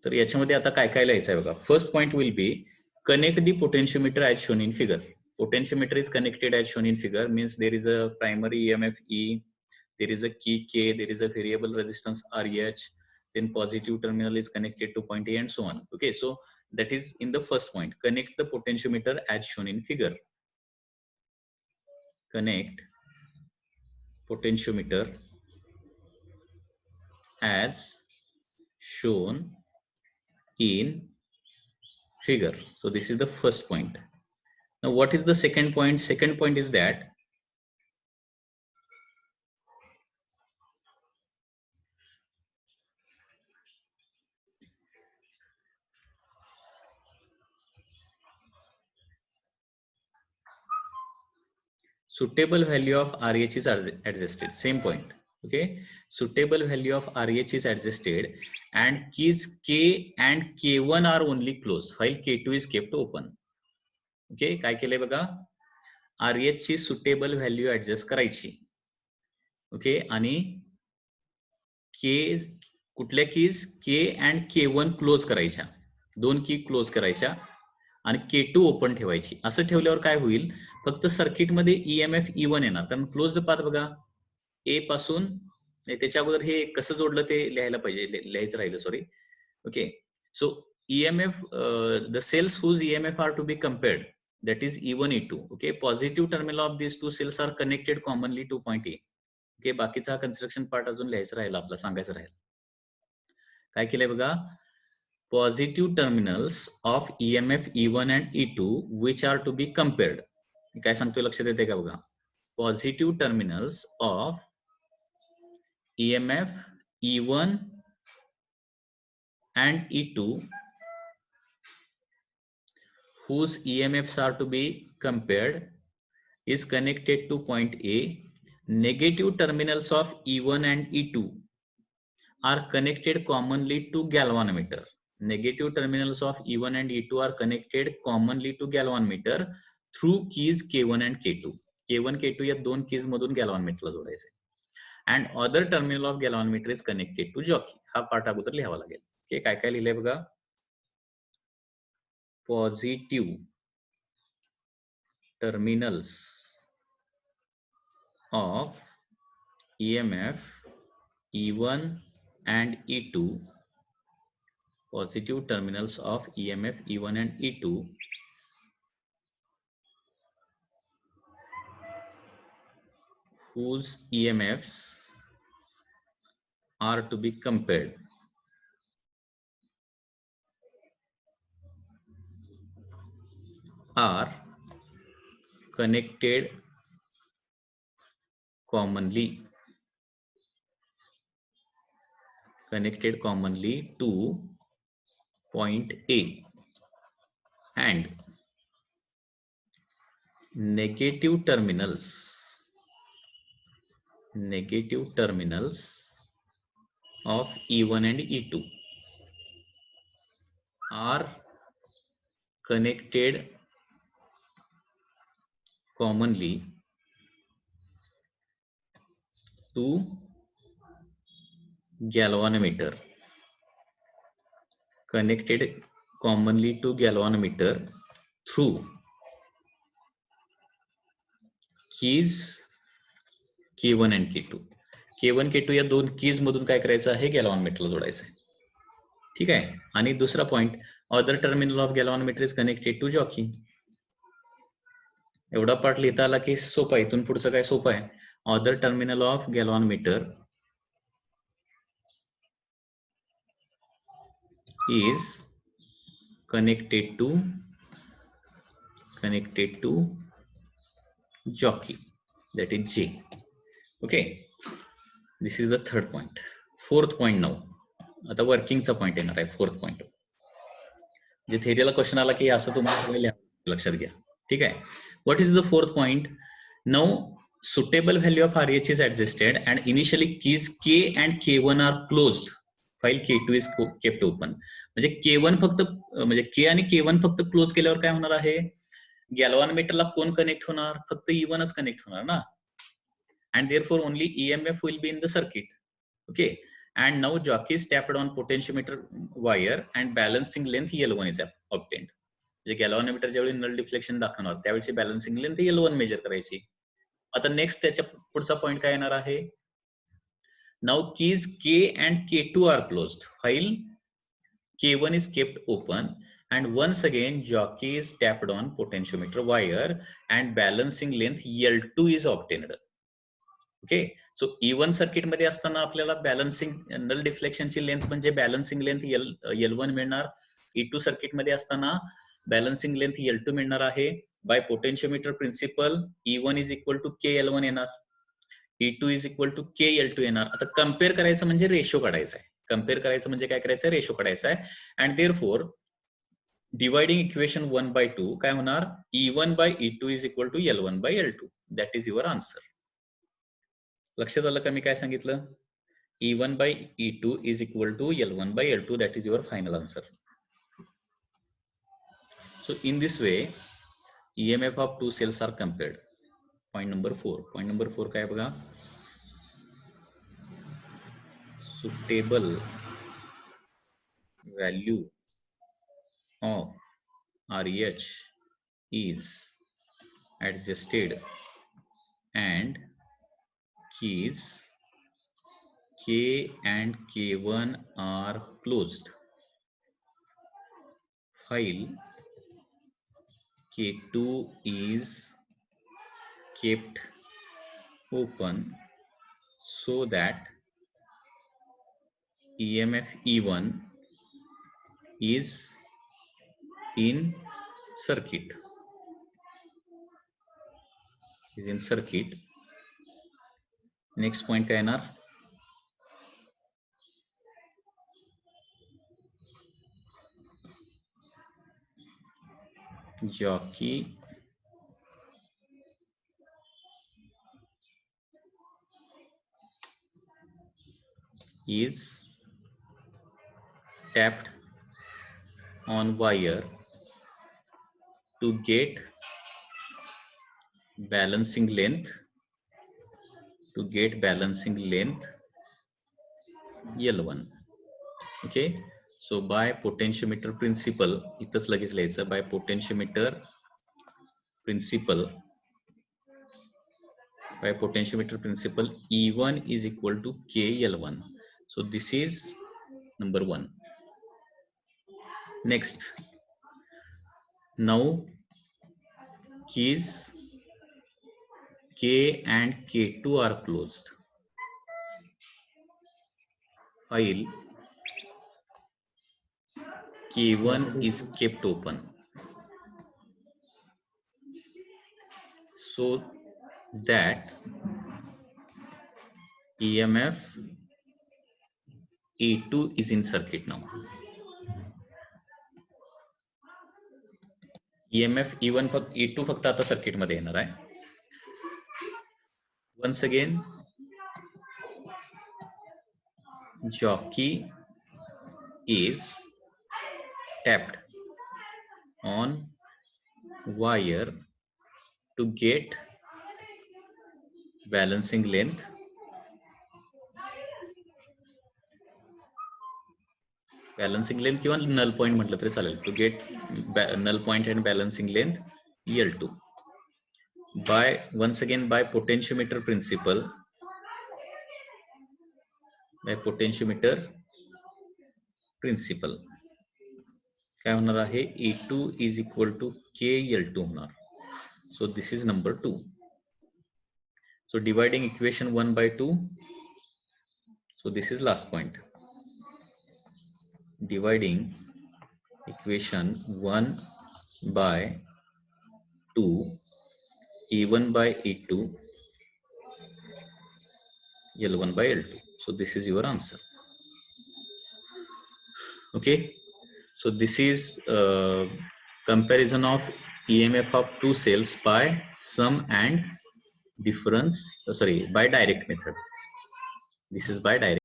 तर याच्यामध्ये आता काय काय लिहायचं आहे बघा. First point will be connect the potentiometer as shown in figure. Potentiometer is connected as shown in figure, means there is a primary EMF E, there is a key K, there is a variable resistance RH, then positive terminal is connected to point A and so on. Okay, so that is in the first point. Connect the potentiometer as shown in figure. Connect potentiometer as shown in figure. So this is the first point. Now what is the second point? Second point is that suitable value of RH is adjusted. Same point. Okay, suitable value of RH is adjusted and keys K and K1 are only closed while K2 is kept open. Okay, काय केलंय बघा, RH ची suitable value adjust करायची. Okay, आणि के कुठल्या keys के and K1 close करायच्या, दोन की क्लोज करायच्या आणि K2 ओपन ठेवायची. असं ठेवल्यावर काय होईल, फक्त सर्किटमध्ये EMF E1 येणार, कारण क्लोज्ड पाथ बघा ए पासून, त्याच्या अगोदर हे कसं जोडलं ते लिहायला पाहिजे, लिहायचं राहिलं, sorry. Okay, so EMF, the cells whose EMF are to be compared, that is E1 E2. Okay, positive terminal of these two cells are connected commonly to point A. Okay, बाकीचा हा कन्स्ट्रक्शन पार्ट अजून लिहायचं राहिला, आपला सांगायचं राहिलं. काय केलंय बघा, positive terminals of EMF E1 and E2 which are to be compared. काय सांगतोय लक्षात येते का बघा, positive terminals of EMF E1 and E2 whose EMFs are to be compared is connected to point A. Negative terminals of E1 and E2 are connected commonly to galvanometer. Negative terminals of E1 and E2 are connected commonly to galvanometer through keys K1 and K2. K1 K2 या दोन keys मधून galvanometer जोडायचे. And other terminal of galvanometer is connected to jockey. हा part अगोदर लिहावा लागेल. Okay, काय काय लिहिलंय बघा, positive terminals of EMF E1 and E2, positive terminals of EMF E1 and E2 whose EMFs are to be compared are connected commonly to point A, and negative terminals of E1 and E2 are connected commonly to galvanometer. Connected commonly to galvanometer through keys K1 and K2. K1 K2 या दोन keys मधून काय करायचं आहे, गॅल्व्हॅनोमीटरला जोडायचं आहे. ठीक आहे, आणि दुसरा point, other terminal of galvanometer is connected to jockey. एवढा पार्ट लिहिता आला की सोपा आहे, इथून पुढचं काय सोपं आहे. Other terminal of galvanometer is connected to jockey, that is J. Okay, this is the third point. Fourth point now, आता वर्किंगचा पॉइंट येणार आहे. फोर्थ पॉइंट जे थेरीला क्वेश्चन आला की असं तुम्हाला लक्षात घ्या. ठीक आहे, what is the fourth point. Now suitable value of RH is adjusted and initially keys K and K1 are closed while K2 is kept open. म्हणजे K1 फक्त, म्हणजे K आणि K1 फक्त क्लोज केल्यावर काय होणार आहे, गॅल्व्हॅनोमीटरला कोण कनेक्ट होणार, फक्त E1 च कनेक्ट होणार ना, and therefore only EMF will be in the circuit. Okay, and now jockey is tapped on potentiometer wire and balancing length L1 is obtained. जे गॅल्व्हॅनोमीटर ज्यावेळी नल डिफ्लेक्शन दाखवणार त्यावेळी बॅलन्सिंग लेंथ L1 मेजर करायची. आता next त्याच्या पुढचा point काय येणार आहे. Now keys K and K2 are closed while K1 is kept open and once again jockey is tapped on potentiometer wire and balancing length L2 is obtained. Okay, so E1 circuit मध्ये असताना आपल्याला balancing नल डिफ्लेक्शनची length म्हणजे balancing length L1 मिळणार. E2 circuit मध्ये असताना balancing length L2 मिळणार आहे. By potentiometer principle E1 is equal to K L1 येणार, E2 is equal to K L2 येणार. आता कम्पेअर करायचं म्हणजे रेशो काढायचा आहे. कम्पेअर करायचं म्हणजे काय करायचं, रेशो काढायचा आहे. अँड देअरफॉर डिवाइडिंग इक्वेशन 1/2 काय होणार, E1 by E2 is equal to L1 by L2. That is your answer. लक्षात आलं का मी काय सांगितलं. E1 by E2 is equal to L1 by L2. That is your final answer. So in this way EMF of two cells are compared. Point number 4. Point number 4 काय बघा, suitable value of RH is adjusted and keys K and K1 are closed while K2 is kept open so that EMF E1 is in circuit. Next point काय येणार, jockey is tapped on wire to get balancing length L1. Okay, so by potentiometer principle इथंच लगेच लिहायचं, by potentiometer principle E1 is equal to KL1. So this is number 1. Next, now keys K and K2 are closed while K1 is kept open so that EMF E2 is in circuit. now EMF E1 E2 फक्त आता circuit मध्ये येणार आहे. once again jockey is tapped on wire to get balancing length किंवा null point म्हटलं तरी चालेल, to get null point and balancing length L2 by once again by potentiometer principle काय होणार आहे, E2 is equal to KL2 होणार. So this is number 2. So dividing equation 1/2. So this is last point. Dividing equation 1/2 E1 by E2 L1 by L2. So this is your answer. Okay, so this is comparison of EMF of two cells by sum and difference, by direct method. This is by direct